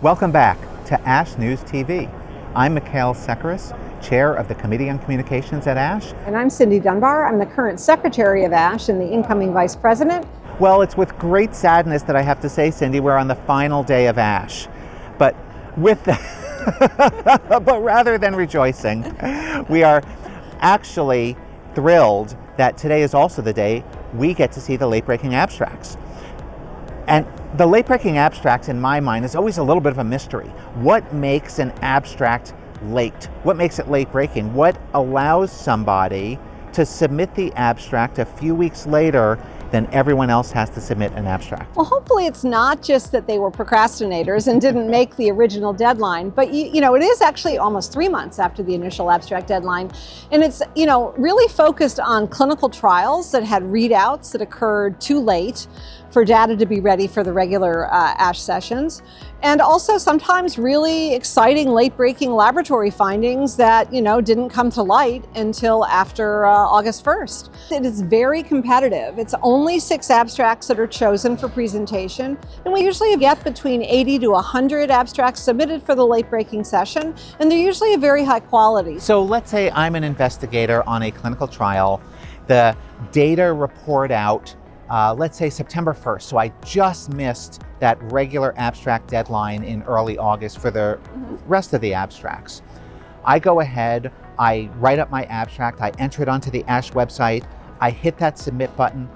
Welcome back to ASH News TV. I'm Mikkael Sekeres, Chair of the Committee on Communications at ASH. And I'm Cynthia Dunbar. I'm the current Secretary of ASH and the incoming Vice President. Well, it's with great sadness that I have to say, Cindy, we're on the final day of ASH. But but rather than rejoicing, we are actually thrilled that today is also the day we get to see the late-breaking abstracts. And the late-breaking abstracts, in my mind, is always a little bit of a mystery. What makes an abstract late? What makes it late-breaking? What allows somebody to submit the abstract a few weeks later than everyone else has to submit an abstract? Well, hopefully it's not just that they were procrastinators and didn't make the original deadline, but you know, it is actually almost 3 months after the initial abstract deadline. And it's, really focused on clinical trials that had readouts that occurred too late for data to be ready for the regular ASH sessions. And also sometimes really exciting late-breaking laboratory findings that, didn't come to light until after August 1st. It is very competitive. It's only 6 abstracts that are chosen for presentation. And we usually get between 80 to 100 abstracts submitted for the late-breaking session. And they're usually of very high quality. So let's say I'm an investigator on a clinical trial. The data report out let's say September 1st, so I just missed that regular abstract deadline in early August for the rest of the abstracts. I go ahead, I write up my abstract, I enter it onto the ASH website, I hit that submit button.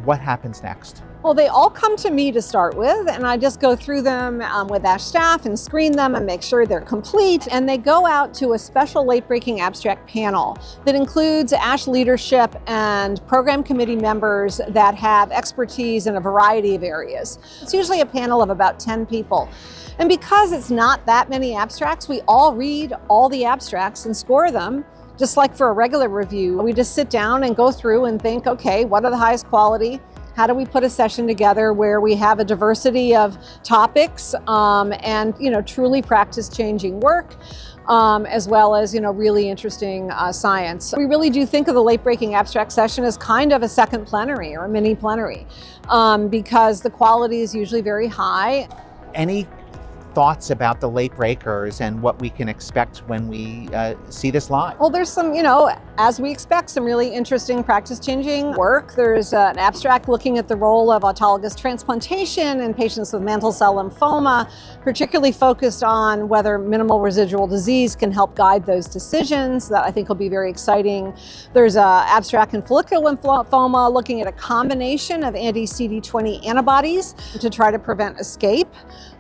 What happens next? Well, they all come to me to start with, and I just go through them with ASH staff and screen them and make sure they're complete. And they go out to a special late-breaking abstract panel that includes ASH leadership and program committee members that have expertise in a variety of areas. It's usually a panel of about 10 people. And because it's not that many abstracts, we all read all the abstracts and score them. Just like for a regular review, we just sit down and go through and think, okay, what are the highest quality? How do we put a session together where we have a diversity of topics and truly practice-changing work, as well as really interesting science. We really do think of the late-breaking abstract session as kind of a second plenary or a mini plenary because the quality is usually very high. Any thoughts about the late breakers and what we can expect when we see this live? Well, there's some, as we expect, some really interesting practice-changing work. There's an abstract looking at the role of autologous transplantation in patients with mantle cell lymphoma, particularly focused on whether minimal residual disease can help guide those decisions. That I think will be very exciting. There's an abstract in follicular lymphoma looking at a combination of anti-CD20 antibodies to try to prevent escape.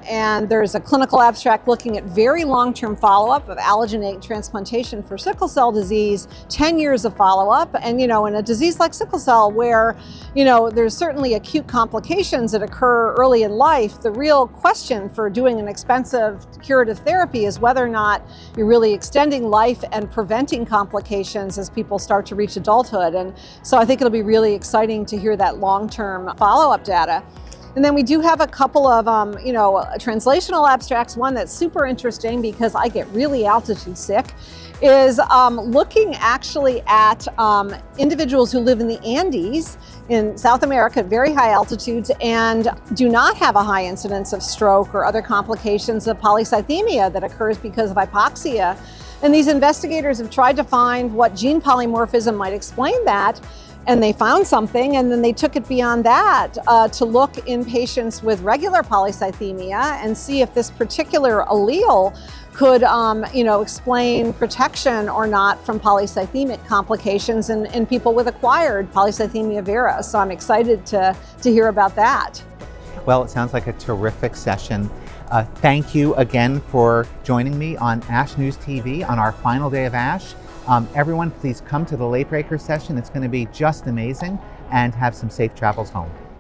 And there's a clinical abstract looking at very long-term follow-up of allogeneic transplantation for sickle cell disease, 10 years of follow-up. And, in a disease like sickle cell where, there's certainly acute complications that occur early in life, the real question for doing an expensive curative therapy is whether or not you're really extending life and preventing complications as people start to reach adulthood. And so I think it'll be really exciting to hear that long-term follow-up data. And then we do have a couple of, translational abstracts. One that's super interesting because I get really altitude sick is looking actually at individuals who live in the Andes in South America at very high altitudes and do not have a high incidence of stroke or other complications of polycythemia that occurs because of hypoxia. And these investigators have tried to find what gene polymorphism might explain that. And they found something, and then they took it beyond that to look in patients with regular polycythemia and see if this particular allele could, explain protection or not from polycythemic complications in people with acquired polycythemia vera. So I'm excited to hear about that. Well, it sounds like a terrific session. Thank you again for joining me on ASH News TV on our final day of ASH. Everyone, please come to the Late Breaker session. It's going to be just amazing, and have some safe travels home.